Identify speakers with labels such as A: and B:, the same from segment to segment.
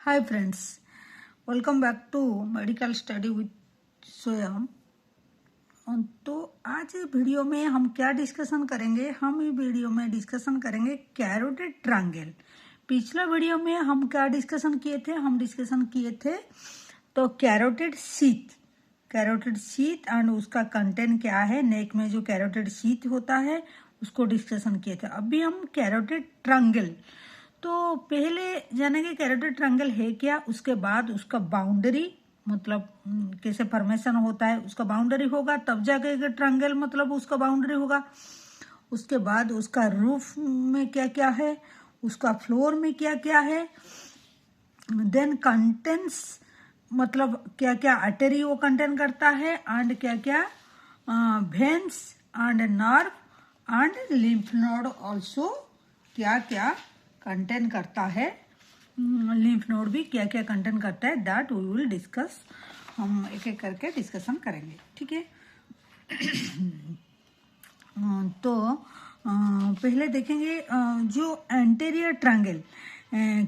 A: Hi friends, welcome back to medical study with Swayam. तो आज ये वीडियो में हम क्या डिस्कशन करेंगे? हम ये वीडियो में डिस्कशन करेंगे कैरोटिड ट्रायंगल। पिछला वीडियो में हम क्या डिस्कशन किए थे? हम डिस्कशन किए थे तो कैरोटिड शीथ एंड उसका कंटेंट क्या है, नेक में जो कैरोटिड शीथ होता है उसको डिस्कशन किए थे। अभी हम कैरोटिड ट्रायंगल, तो पहले जानेंगे कैरोटिड ट्रायंगल है क्या, उसके बाद उसका बाउंड्री मतलब कैसे फॉर्मेशन होता है, उसका बाउंड्री होगा तब जाके ट्रायंगल मतलब उसका बाउंड्री होगा। उसके बाद उसका रूफ में क्या क्या है, उसका फ्लोर में क्या क्या है, देन कंटेंट्स मतलब क्या क्या आर्टरी वो कंटेन करता है एंड क्या क्या veins and nerve and lymph node also क्या क्या कंटेन करता है, लिम्फ नोड भी क्या क्या कंटेन करता है, दैट वी विल डिस्कस। हम एक एक करके डिस्कशन करेंगे, ठीक है। तो पहले देखेंगे जो एंटेरियर ट्रायंगल,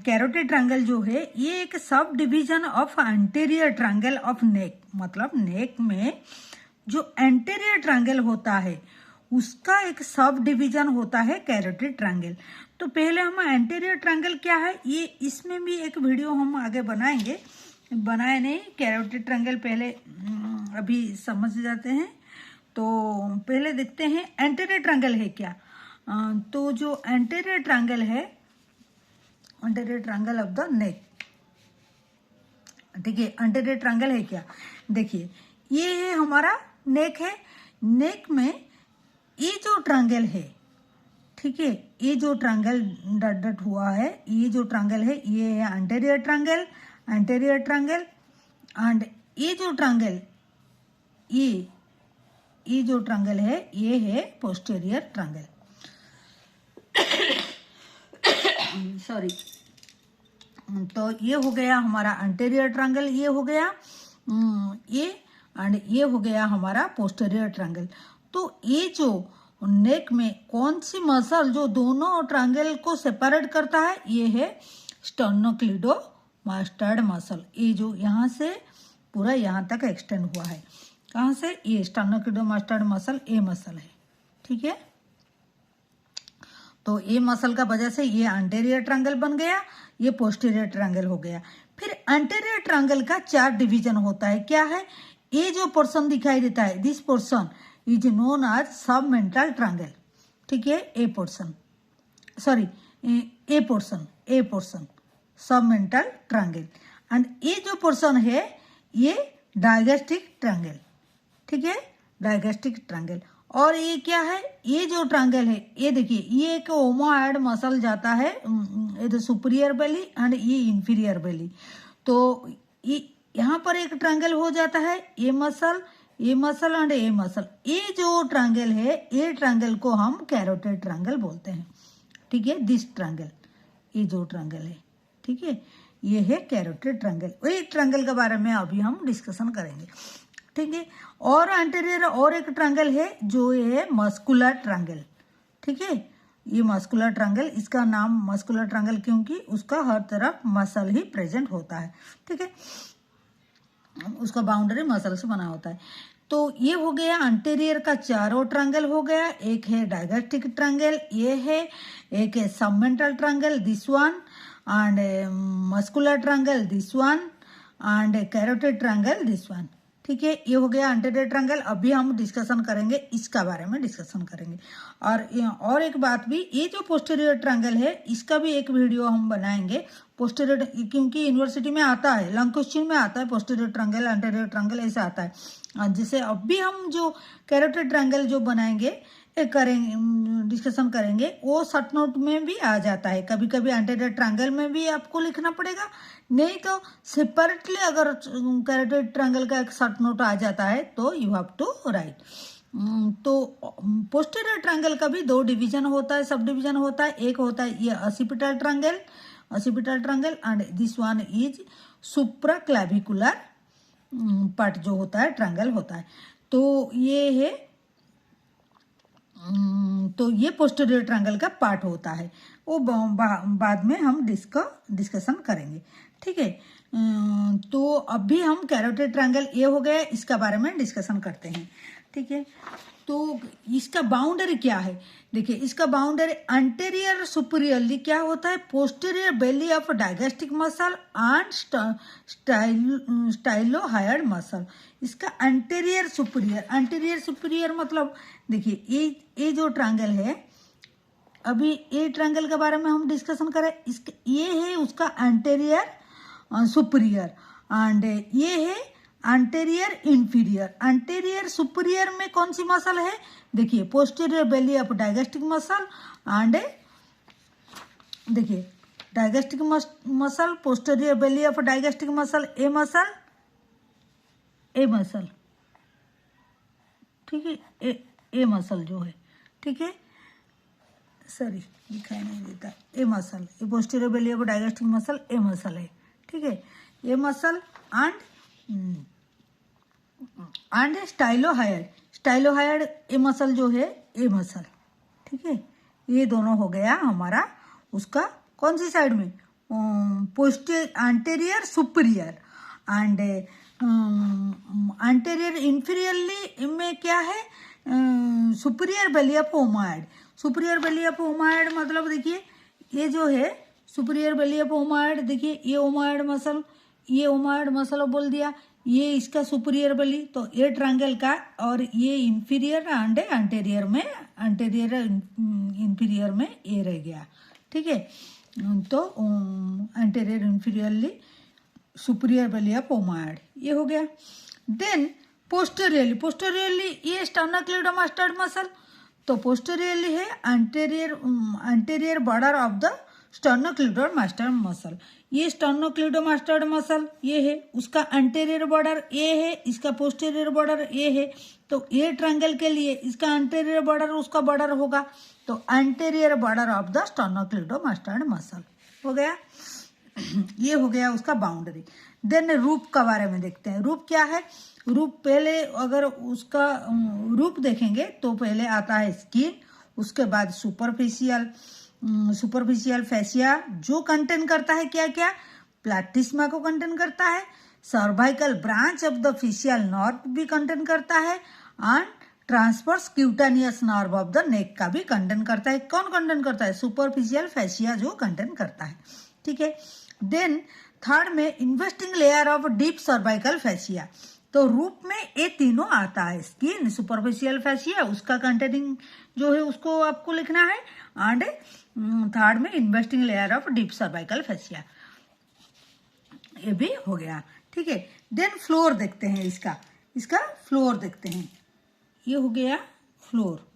A: कैरोटिड ट्रायंगल जो है ये एक sub division of anterior triangle of neck, मतलब नेक में जो एंटेरियर ट्रायंगल होता है उसका एक सब डिवीजन होता है कैरोटिड ट्रायंगल। तो पहले हम एंटेरियर ट्रायंगल क्या है ये, इसमें भी एक वीडियो हम आगे बनाएंगे, बनाए नहीं। कैरोटिड ट्रायंगल पहले अभी समझ जाते हैं। तो पहले देखते हैं एंटेरियर ट्रायंगल है क्या। तो जो एंटेरियर ट्रायंगल है, anterior triangle of the neck, ठीक है। एंटेरियर ट्रायंगल है क्या, देखिए ये है हमारा नेक है। नेक में ये जो ट्रायंगल है, ठीक है, ये जो ट्रायंगल डट डट हुआ है, ये जो ट्रायंगल है ये है anterior triangle, anterior triangle. And ये जो ट्रायंगल, ये जो ट्रायंगल है ये है पोस्टीरियर ट्रायंगल। सॉरी। तो ये हो गया हमारा एंटेरियर ट्रायंगल, ये हो गया ये, एंड ये हो गया हमारा पोस्टीरियर ट्रायंगल। तो ये जो नेक में कौन सी मसल जो दोनों ट्रायंगल को सेपरेट करता है, ये है स्टर्नोक्लिडोमास्टर्ड मसल। ये जो यहाँ से पूरा यहाँ तक एक्सटेंड हुआ है, कहाँ से, ये स्टर्नोक्लिडोमास्टर्ड मसल, ये मसल है, ठीक है। तो ये मसल का वजह से ये एंटेरियर ट्रायंगल बन गया, ये पोस्टीरियर ट्रायंगल हो गया। फिर एंटेरियर ट्रायंगल का 4 डिवीजन होता है, क्या है, ये जो पोर्शन दिखाई देता है, this portion is known as submental triangle, ठीक है। A portion, sorry, a portion submental triangle. And ये जो पोर्शन है ये डायगेस्टिक ट्रायंगल, ठीक है, डायगेस्टिक ट्रायंगल। और ये क्या है, ये जो ट्रायंगल है ये देखिए, ये एक ओमोएड मसल जाता है, ये सुपीरियर बेली एंड ये इंफीरियर बेली। तो ये यहाँ पर एक ट्रायंगल हो जाता है, ये मसल एंड ये मसल। ये जो ट्रायंगल है, ये ट्रायंगल को हम कैरोटिड ट्रायंगल बोलते हैं, ठीक है। दिस ट्रायंगल, ये जो ट्रायंगल है, ठीक है, ये है कैरोटिड ट्रायंगल। वही ट्रायंगल के बारे में अभी हम डिस्कशन करेंगे, ठीक है। और एंटेरियर और एक ट्रायंगल है जो ये है मस्कुलर ट्रायंगल, ठीक है। ये मस्कुलर ट्रायंगल, इसका नाम मस्कुलर ट्रायंगल क्योंकि उसका हर तरफ मसल ही प्रेजेंट होता है, ठीक है, उसका बाउंड्री मसल से बना होता है। तो ये हो गया एंटेरियर का चारों ट्रायंगल हो गया। एक है डायगेस्टिक ट्रायंगल, ये है, एक है submental triangle this one, and muscular triangle this one, and carotid triangle this one, ठीक है। ये हो गया एंटेरियर ट्रायंगल। अभी हम डिस्कशन करेंगे, इसका बारे में डिस्कशन करेंगे। और एक बात भी, ये जो पोस्टीरियर ट्रायंगल है इसका भी एक वीडियो हम बनाएंगे। पोस्टीरियर, क्योंकि यूनिवर्सिटी में आता है, लॉन्ग क्वेश्चन में आता है पोस्टीरियर ट्रायंगल एंटेरियर ट्रायंगल ऐसा आता है। जिसे अभी हम जो कैरोटिड ट्रायंगल जो बनाएंगे करेंगे, डिस्कशन करेंगे, वो शॉर्ट नोट में भी आ जाता है। कभी कभी एंटेरियर ट्रायंगल में भी आपको लिखना पड़ेगा, नहीं तो सेपरेटली अगर कैरोटिड ट्रायंगल का एक शॉर्ट नोट आ जाता है तो यू हैव टू राइट। तो पोस्टीरियर ट्रायंगल का भी 2 डिवीजन होता है, सब डिवीजन होता है। एक होता है ये occipital triangle and this one is supraclavicular part जो होता है ट्रायंगल होता है। तो ये है, तो ये पोस्टीरियर ट्रायंगल का पार्ट होता है, वो बाद में हम डिस्कशन करेंगे, ठीक है। तो अभी हम कैरोटिड ट्रायंगल ये हो गया, इसका बारे में डिस्कशन करते हैं। ठीक है, तो इसका बाउंड्री क्या है? देखिए, इसका बाउंड्री अंटेरियर सुपीरियरली क्या होता है, posterior belly of digastric muscle and stylohyoid muscle. इसका अंटेरियर सुपीरियर मतलब देखिए, ये जो ट्रायंगल है, अभी ये ट्रायंगल के बारे में हम डिस्कशन करें, इसका ये है उसका अंटेरियर सुपीरियर एंड ये है अंटेरियर इंफीरियर। अंटेरियर सुपीरियर में कौन सी मसल है? देखिए, posterior belly of digastric muscle and देखिए digastric muscle, posterior belly of digastric muscle, a muscle, ठीक है, ए मसल जो है, ठीक है, सॉरी दिखाई नहीं देता, ए मसल, ये posterior belly of digastric muscle a muscle है, ठीक है, ए मसल एंड स्टाइलोहायड ए मसल जो है, ए मसल, ठीक है। ये दोनों हो गया हमारा उसका कौन सी साइड में, anterior superior and anterior inferiorly में क्या है, superior belly of omohyoid. Superior belly of omohyoid मतलब देखिए, ये जो है सुपीरियर बेली ऑफ ओमायड, देखिए ये ओमायड मसल बोल दिया, ये इसका सुपीरियर बेली, तो ये ट्रायंगल का, और ये इंफीरियर एंड एंटेरियर इंफीरियर में ये रह गया, ठीक है। तो anterior inferiorly superior belly of omohyoid ये हो गया। देन पोस्टेरियरली ये स्टर्नोक्लिडोमास्टोइड मसल, तो पोस्टेरियरली है anterior border of the sternocleidomastoid muscle. ये स्टर्नोक्लिडोमास्टोइड मसल ये है, उसका एंटेरियर बॉर्डर ये है, इसका पोस्टेरियर बॉर्डर ये है। तो ये ट्रायंगल के लिए इसका एंटेरियर बॉर्डर उसका बॉर्डर होगा, तो anterior border of the sternocleidomastoid muscle हो गया। ये हो गया उसका बाउंड्री। देन रूप के बारे में देखते हैं। रूप क्या है? रूप पहले अगर उसका रूप देखेंगे तो पहले आता है स्किन, उसके बाद सुपरफिशियल फेसिया जो कंटेन करता है क्या क्या, प्लैटिस्मा को कंटेन करता है, cervical branch of the facial nerve भी कंटेन करता है, and transverse क्यूटानियस nerve of the neck का भी कंटेन करता है। कौन कंटेन करता है? सुपरफिशियल फेसिया जो कंटेन करता है, ठीक है। देन थर्ड में investing layer of deep cervical fascia, तो रूप में ये तीनों आता है, स्किन, सुपरफिशियल फेसिया, उसका कंटेनिंग जो है उसको आपको लिखना है, एंड थर्ड में investing layer of deep cervical fascia, ये भी हो गया, ठीक है। देन फ्लोर देखते हैं, इसका फ्लोर देखते हैं। ये हो गया फ्लोर,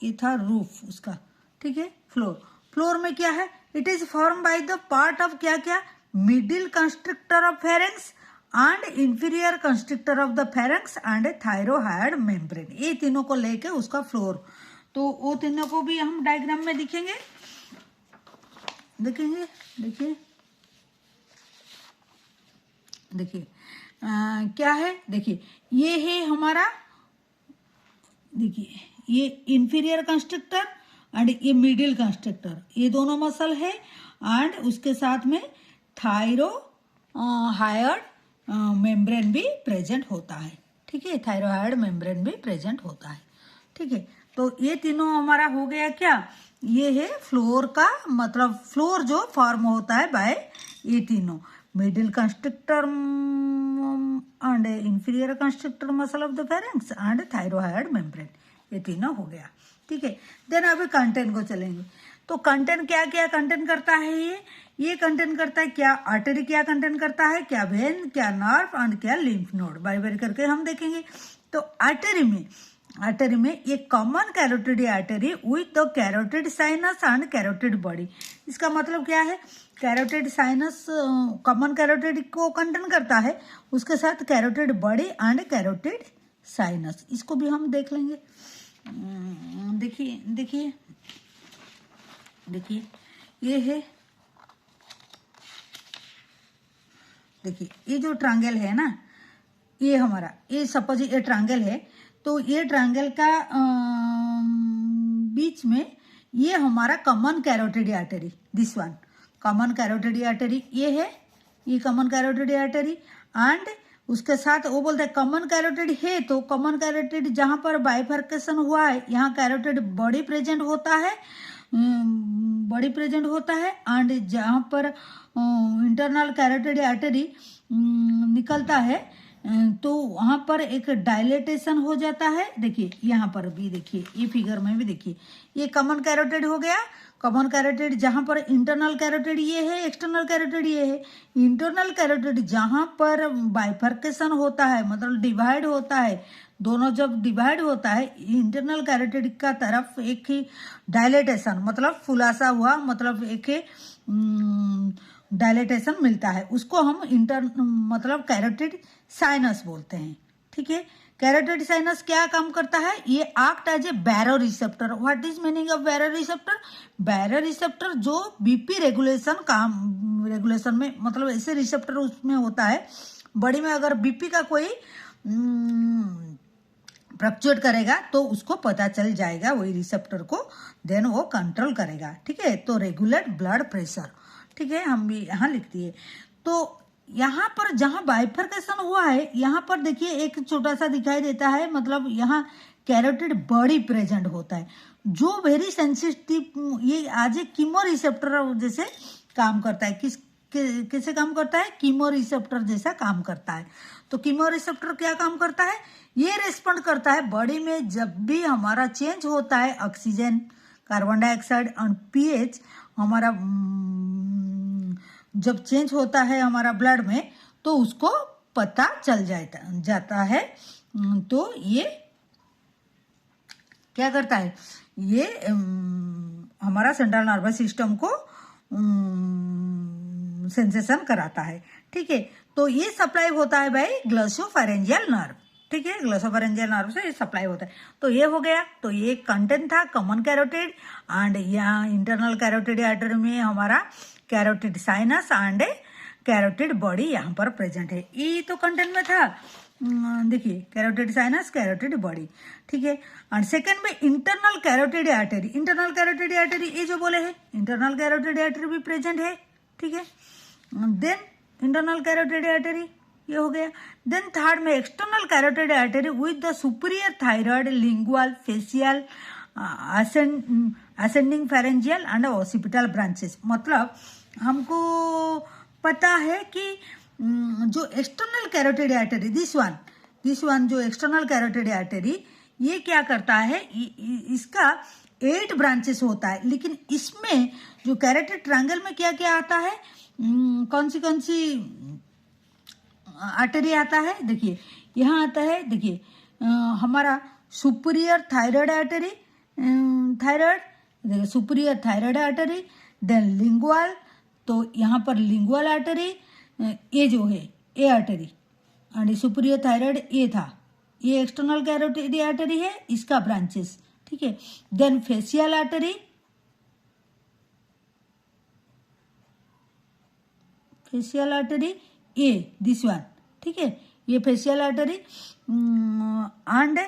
A: ये था रूफ उसका, ठीक है। फ्लोर में क्या है? It is form by the part of क्या क्या, middle constrictor of pharynx and inferior constrictor of the pharynx and thyrohyoid membrane, ये तीनों को लेके उसका फ्लोर। तो वो तीनों को भी हम डायग्राम में देखेंगे। देखिए क्या है, देखिए ये है हमारा, देखिए ये इंफीरियर कंस्ट्रक्टर एंड ये मिडिल कंस्ट्रक्टर, ये दोनों मसल है, एंड उसके साथ में थायरोहायड मेम्ब्रेन भी प्रेजेंट होता है, ठीक है। थायरोहायड मेम्ब्रेन भी प्रेजेंट होता है, ठीक है। तो ये तीनों हमारा हो गया क्या, ये है फ्लोर का मतलब, फ्लोर जो फॉर्म होता है बाय ये तीनों, middle constrictor and inferior constrictor muscle of the pharynx and thyrohyoid membrane, ये तीनों हो गया, ठीक है। देन अभी कंटेंट को चलेंगे। तो कंटेंट क्या क्या कंटेंट करता है? ये कंटेंट करता है क्या, आर्टरी क्या कंटेंट करता है, क्या वेन, क्या नर्व एंड क्या लिम्फ नोड, बारी बारी करके हम देखेंगे। तो आर्टरी में ये common carotid artery with the carotid sinus and carotid body, इसका मतलब क्या है, कैरोटिड साइनस कॉमन कैरोटिड को कंटेन करता है, उसके साथ carotid body and carotid sinus, इसको भी हम देख लेंगे। देखिए ये है, देखिए ये जो ट्रायंगल है ना, ये हमारा, ये सपोज ये ट्रायंगल है, तो ये ट्रायंगल का बीच में ये हमारा common carotid artery, this one common carotid artery ये है, ये कॉमन कैरोटिड आर्टरी। एंड उसके साथ वो बोलते हैं कॉमन कैरोटिड है, तो कॉमन कैरोटिड जहाँ पर बाइफर्केशन हुआ है यहाँ कैरोटिड बॉडी प्रेजेंट होता है, बॉडी प्रेजेंट होता है। एंड जहाँ पर इंटरनल कैरोटिड आर्टरी निकलता है तो वहाँ पर एक डायलेटेशन हो जाता है। देखिए यहाँ पर भी देखिए, ये फिगर में भी देखिए, ये कॉमन कैरोटिड हो गया। कॉमन कैरोटिड जहाँ पर इंटरनल कैरोटिड ये है, एक्सटर्नल कैरोटिड ये है। इंटरनल कैरोटिड जहाँ पर बाइफर्केशन होता है, मतलब डिवाइड होता है, दोनों जब डिवाइड होता है इंटरनल कैरोटिड का तरफ एक ही डायलेटेशन मतलब खुलासा हुआ, मतलब एक डायलेटेशन मिलता है, उसको हम मतलब कैरोटिड साइनस बोलते हैं। ठीक है, कैरोटिड साइनस क्या काम करता है, ये act as a baro receptor. What is meaning of baro receptor? Baro receptor जो बीपी रेगुलेशन में, मतलब ऐसे रिसेप्टर उसमें होता है बॉडी में, अगर बीपी का कोई फ्लक्चुएट करेगा तो उसको पता चल जाएगा वही रिसेप्टर को, देन वो कंट्रोल करेगा। ठीक है, तो रेगुलेट ब्लड प्रेशर। ठीक है, हम भी यहाँ लिख दिए। तो यहाँ पर जहाँ बाइफर्केशन हुआ है यहाँ पर देखिए एक छोटा सा दिखाई देता है, मतलब यहाँ कैरोटिड बॉडी प्रेजेंट होता है जो वेरी सेंसिटिव, ये आज एक कीमो रिसेप्टर जैसे काम करता है। कैसे काम करता है? कीमो रिसेप्टर जैसा काम करता है। तो कीमो रिसेप्टर क्या काम करता है? ये रेस्पॉन्ड करता है बॉडी में जब भी हमारा चेंज होता है, ऑक्सीजन, कार्बन डाइऑक्साइड और पीएच हमारा जब चेंज होता है हमारा ब्लड में, तो उसको पता चल जाता है। तो ये क्या करता है, ये हमारा सेंट्रल नर्वस सिस्टम को सेंसेशन कराता है। ठीक है, तो ये सप्लाई होता है बाय ग्लोसोफेरेंजियल नर्व। ठीक है, ग्लोसोफेरेंजियल नर्व से ये सप्लाई होता है। तो ये हो गया, तो ये कंटेंट था कॉमन कैरोटिड। एंड यहाँ इंटरनल कैरोटिड आर्टरी में हमारा carotid sinus and carotid body यहाँ पर प्रेजेंट है। ये तो कंटेंट में था, देखिए कैरोटिड साइनस, कैरोटिड बॉडी। ठीक है, एंड सेकंड में internal carotid artery. Internal carotid artery ये जो बोले है, इंटरनल कैरोटिड आर्टरी भी प्रेजेंट है। ठीक है, देन इंटरनल कैरोटिड आर्टरी ये हो गया। देन थर्ड में external carotid artery with the superior thyroid, lingual, facial, ascending pharyngeal and occipital branches. मतलब हमको पता है कि जो external carotid artery, this one जो एक्सटर्नल कैरोटिड आर्टरी, ये क्या करता है, इसका 8 ब्रांचेस होता है। लेकिन इसमें जो कैरोटिड ट्रायंगल में क्या क्या आता है, कौन सी आर्टरी आता है, देखिए यहाँ आता है। देखिए हमारा superior thyroid artery, thyroid, superior thyroid artery, then lingual, तो यहाँ पर लिंगुअल आर्टरी, ये जो है a artery, and superior thyroid ये था, ये एक्सटर्नल कैरोटिड आर्टरी है, इसका ब्रांचेस। ठीक है, then facial artery, facial artery ये दिस वन। ठीक है, ये facial artery and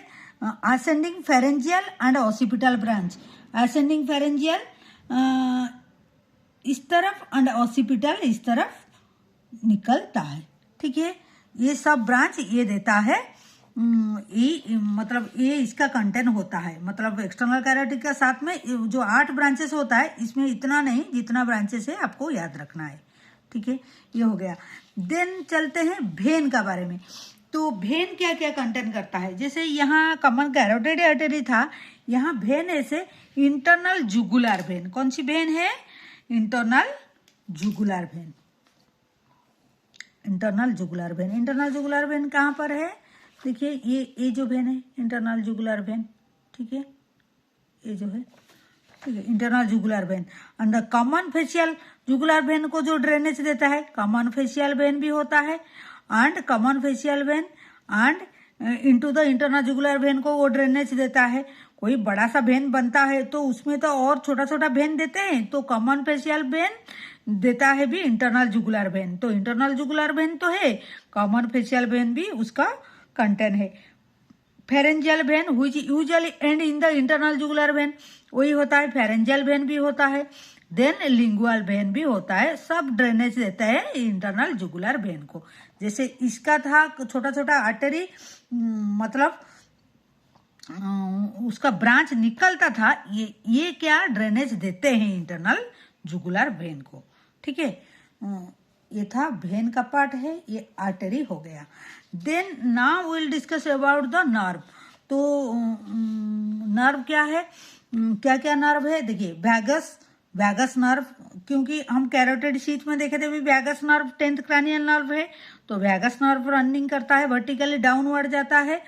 A: ascending pharyngeal and occipital branch. Ascending pharyngeal इस तरफ एंड ऑसिपिटल इस तरफ निकलता है। ठीक है, ये सब ब्रांच ये देता है, ये मतलब ये इसका कंटेंट होता है। मतलब एक्सटर्नल कैरोटिड के साथ में जो 8 ब्रांचेस होता है, इसमें इतना नहीं जितना ब्रांचेस है आपको याद रखना है। ठीक है, ये हो गया। देन चलते हैं भेन का बारे में। तो भेन क्या क्या कंटेंट करता है, जैसे यहाँ कॉमन कैरोटिड आर्टरी था, यहाँ भेन ऐसे इंटरनल जुगुलर भेन। कौन सी भेन है? Internal jugular vein. Internal jugular vein, internal jugular vein कहाँ पर है? देखिए ये जो भेन है इंटरनल जुगुलर भेन। ठीक है, ये जो है, ठीक है, internal jugular vein. And the common facial jugular vein को जो ड्रेनेज देता है, कॉमन फेशियल वेन भी होता है, and common facial vein and into the internal jugular when को वो ड्रेनेज देता है। कोई बड़ा सा वेन बनता है तो उसमें तो और छोटा छोटा वेन देते हैं, तो कॉमन फेशियल वेन देता है भी इंटरनल जुगुलर वेन। तो इंटरनल जुगुलर वेन तो है, कॉमन फेशियल वेन भी उसका कंटेंट है। Pharyngeal when which usually and in the internal jugular when, वही होता है, फेरेंजियल वेन भी होता है। देन लिंगुअल वेन भी होता है, सब ड्रेनेज देता है इंटरनल जुगुलर वेन को। जैसे इसका था छोटा छोटा आर्टरी, मतलब उसका ब्रांच निकलता था, ये क्या ड्रेनेज देते हैं इंटरनल जुगुलर वेन को। ठीक है, ये था वेन का पार्ट है, ये आर्टरी हो गया। Then now will discuss about the nerve. तो नर्व क्या है, क्या क्या नर्व है, देखिए वैगस नर्व, क्योंकि हम कैरोटिड शीथ में देखे थे भी vagus nerve 10th cranial nerve है, तो वैगस नर्व रनिंग करता है, वर्टिकली डाउनवर्ड जाता है।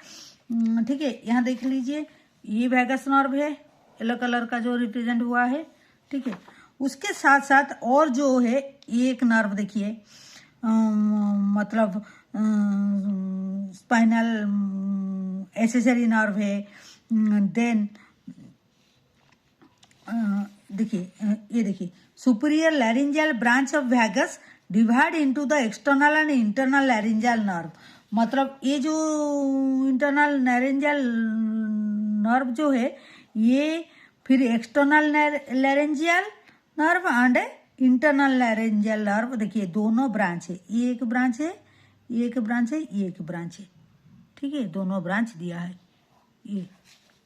A: ठीक है, यहाँ देख लीजिए ये वैगस नर्व है, येलो कलर का जो रिप्रेजेंट हुआ है। ठीक है, उसके साथ साथ और जो है एक नर्व देखिए, मतलब स्पाइनल एसेसरी नर्व है। देन देखिए ये देखिए superior laryngeal branch of vagus divide into the external and internal laryngeal nerve. मतलब ये जो इंटरनल लैरिंजियल नर्व जो है, ये फिर external laryngeal nerve and internal laryngeal nerve, देखिए दोनों ब्रांच है, ये एक ब्रांच है, ये एक ब्रांच है, ये एक ब्रांच है। ठीक है, दोनों ब्रांच दिया है, ये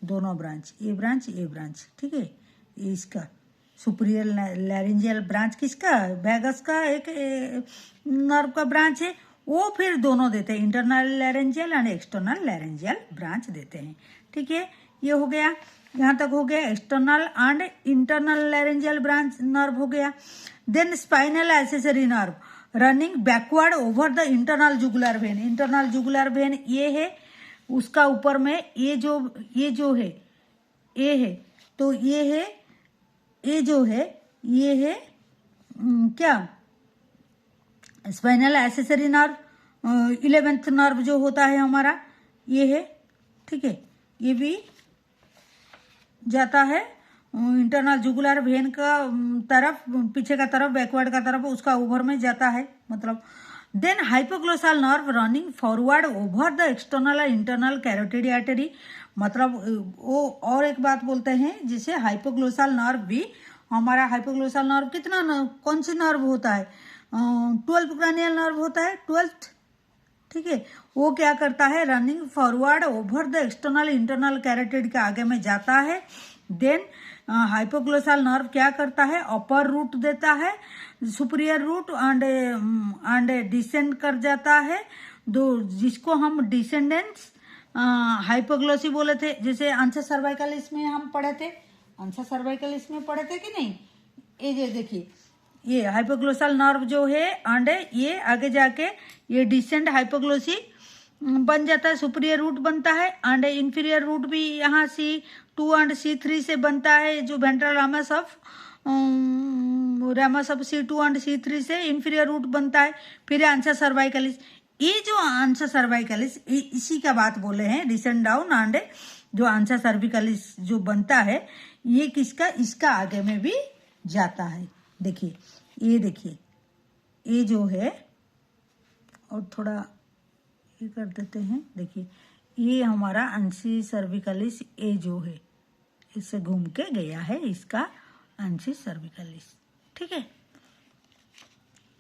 A: दोनों ब्रांच, ये ब्रांच ये ब्रांच। ठीक है, ये इसका सुपीरियर लैरिंजियल ब्रांच किसका, वैगस का एक नर्व का ब्रांच है, वो फिर दोनों देते हैं, internal laryngeal and external laryngeal branch देते हैं। ठीक है, ये हो गया, यहाँ तक हो गया external and internal laryngeal branch nerve हो गया। Then spinal accessory nerve running backward over the internal jugular vein. Internal jugular vein ये है, उसका ऊपर में ये जो है ये है, तो ये है, ये जो है ये है क्या spinal accessory nerve, 11th nerve जो होता है हमारा ये है। ठीक है, ये भी जाता है इंटरनल जुगुलर वेन का तरफ, पीछे का तरफ, बैकवर्ड का तरफ, उसका ओवर में जाता है मतलब। Then hypoglossal nerve running forward over the external internal carotid artery. मतलब वो और एक बात बोलते हैं, जिसे हाइपोग्लोसल नर्व भी हमारा, हाइपोग्लोसल नर्व कितना कौन सी नर्व होता है, 12th क्रैनियल नर्व होता है, 12th। ठीक है, वो क्या करता है, running forward over the external internal carotid के आगे में जाता है। देन हाइपोग्लोसल नर्व क्या करता है, अपर रूट देता है, सुपीरियर रूट एंड डिसेंड कर जाता है, जिसको हम डिसेंडेंट्स हाइपोग्लोसी बोले थे। जैसे आंसर सर्वाइकलिस में हम पढ़े थे, आंसर सर्वाइकलिस में पढ़े थे कि नहीं। ये देखिए ये हाइपोग्लोसल नर्व जो है एंड ये आगे जाके ये डिसेंड हाइपोग्लोसी बन जाता है, सुपीरियर रूट बनता है एंड इंफीरियर रूट भी यहाँ C2 एंड C3 से बनता है, जो ventral रामस of C2 and C3 से इंफीरियर रूट बनता है। फिर आंसर सर्वाइकलिस, ये जो आंसर सर्वाइकलिस इसी का बात बोले हैं, डिसेंड डाउन एंड जो आंसर सर्विकलिस जो बनता है, ये किसका, इसका आगे में भी जाता है। देखिए ये जो है, और थोड़ा ये कर देते हैं, देखिए ये हमारा अंशी सर्विकलिस, ये जो है इससे घूम के गया है, इसका अंशी सर्विकलिस। ठीक है,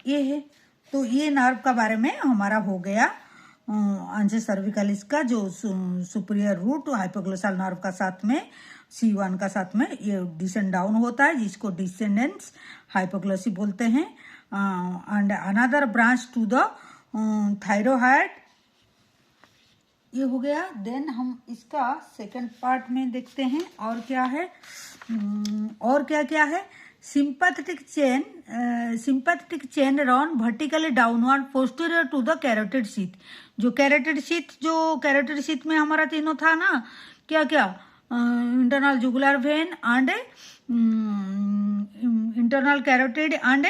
A: ये है, तो ये नर्व का बारे में हमारा हो गया। अंशी सर्विकलिस का जो सुपीरियर रूट हाइपोग्लोसल नर्व का साथ में C1 का साथ में ये डिसेंड डाउन होता है, जिसको डिसेंडेंट्स हाइपोग्लोसी बोलते हैं। And another branch to the thyroid, ये हो गया। देन हम इसका सेकंड पार्ट में देखते हैं और क्या है, और क्या क्या है। Sympathetic chain run vertically downward posterior to the carotid sheath. जो कैरोटिड शीथ में हमारा तीनों था ना, क्या क्या, internal jugular vein and internal carotid and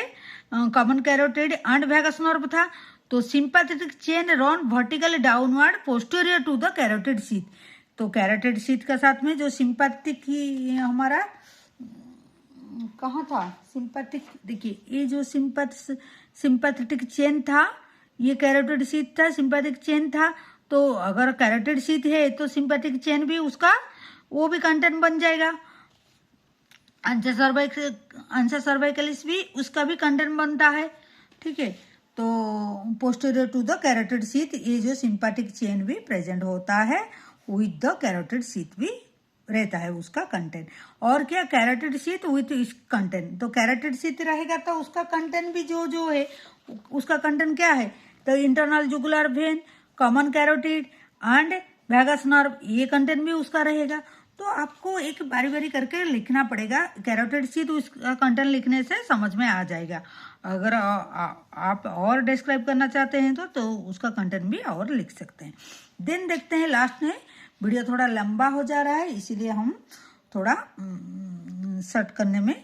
A: common carotid and vagus nerve था। तो sympathetic chain run vertically downward posterior to the carotid sheath. तो कैरोटिड शीथ के साथ में जो सिंपैथेटिक ही हमारा कहाँ था, सिंपैथिक, देखिए ये जो सिंपैथेटिक चेन था, ये कैरोटिड शीथ था, सिंपैथिक चेन था। तो अगर कैरोटिड शीथ है तो सिंपैथिक चेन भी उसका वो भी कंटेंट बन जाएगा। अंशा सर्वाइकलिस भी उसका भी कंटेंट बनता है, ठीक है। तो posterior to the carotid sheath ये जो सिंपैथिक चेन भी प्रेजेंट होता है, विद द कैरोटिड शीथ भी रहता है उसका कंटेंट। और क्या, कैरोटिड शीथ विथ इस कंटेंट, तो कैरोटिड शीथ रहेगा तो उसका कंटेंट भी जो है उसका कंटेंट क्या है, तो internal jugular when, common carotid and vagus nerve, ये कंटेंट भी उसका रहेगा। तो आपको एक बारी बारी करके लिखना पड़ेगा। कैरोटिड शीथ उसका कंटेंट लिखने से समझ में आ जाएगा। अगर आप और डिस्क्राइब करना चाहते हैं तो उसका कंटेंट भी और लिख सकते हैं। देन देखते हैं लास्ट में, वीडियो थोड़ा लंबा हो जा रहा है इसीलिए हम थोड़ा शॉर्ट करने में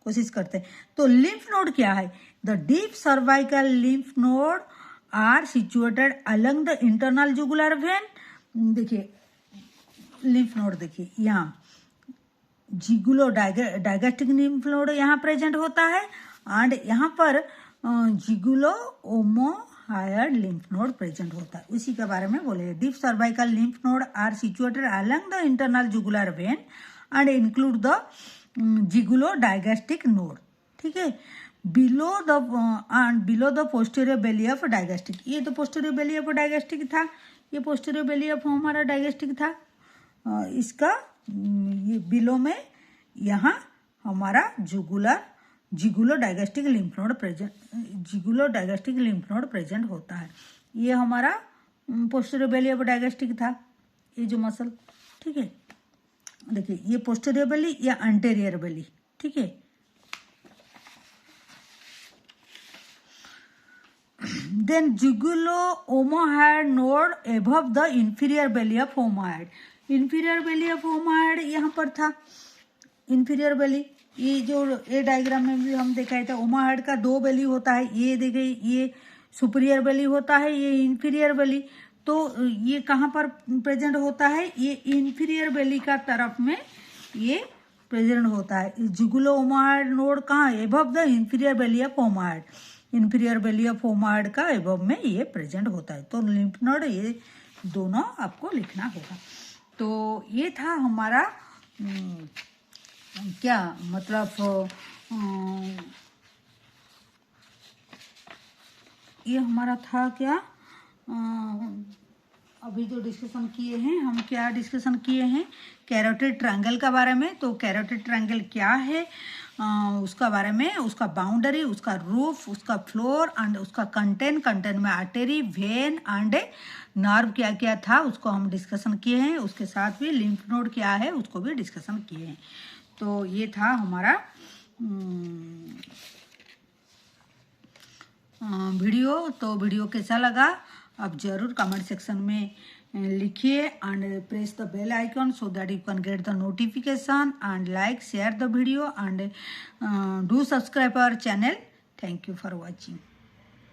A: कोशिश करते हैं। तो लिम्फ नोड क्या है, the deep cervical lymph node are situated along the internal jugular vein. देखिए लिम्फ नोड, देखिए यहाँ जिगुलो डायगेस्टिक लिम्फ नोड यहाँ प्रेजेंट होता है एंड यहाँ पर jugulo omohyoid lymph node present होता है। उसी के बारे में बोले, deep cervical lymph node are situated along the internal jugular vein and include the jugulo digastric node, ठीक है। Below the posterior belly of digastric, ये तो पोस्टीरियर बेली ऑफ डायगेस्टिक था, ये पोस्टीरियर बेली ऑफ हमारा डायगेस्टिक था। इसका ये बिलो में यहाँ हमारा जिगुलो डायगेस्टिक लिम्फ नोड प्रेजेंट होता है। ये हमारा पोस्टीरियर बेली ऑफ डायगेस्टिक था, ये जो मसल, ठीक है। देखिए ये पोस्टीरियर बेली या एंटीरियर बेली, ठीक है। Then jugulo omohyoid node above the inferior belly of omohyoid, inferior belly of omohyoid यहाँ पर था। इंफीरियर बेली, ये जो ये डायग्राम में भी हम देखा था, ओमोहायड का दो बेली होता है, ये देखिए ये सुपीरियर बेली होता है, ये इंफीरियर बेली। तो ये कहाँ पर प्रेजेंट होता है, ये इंफीरियर बेली का तरफ में ये प्रेजेंट होता है। जिगुलो ओमोहायड नोड कहाँ, above the inferior belly of omohyoid, inferior belly of omohyoid का एबव में ये प्रेजेंट होता है। तो लिम्फ नोड ये दोनों आपको लिखना होगा। तो ये था हमारा क्या मतलब ये हमारा था क्या, अभी जो डिस्कशन किए हैं हम, क्या डिस्कशन किए हैं, कैरोटिड ट्रायंगल का बारे में। तो कैरोटिड ट्रायंगल क्या है उसका बारे में, उसका बाउंड्री, उसका रूफ, उसका फ्लोर एंड उसका कंटेंट में आर्टरी, वेन एंड नर्व क्या क्या था उसको हम डिस्कशन किए हैं। उसके साथ भी लिम्फ नोड क्या है उसको भी डिस्कशन किए हैं। तो ये था हमारा वीडियो। तो वीडियो कैसा लगा आप जरूर कमेंट सेक्शन में लिखिए and press the bell icon so that you can get the notification and like, share the video and do subscribe our channel. Thank you for watching.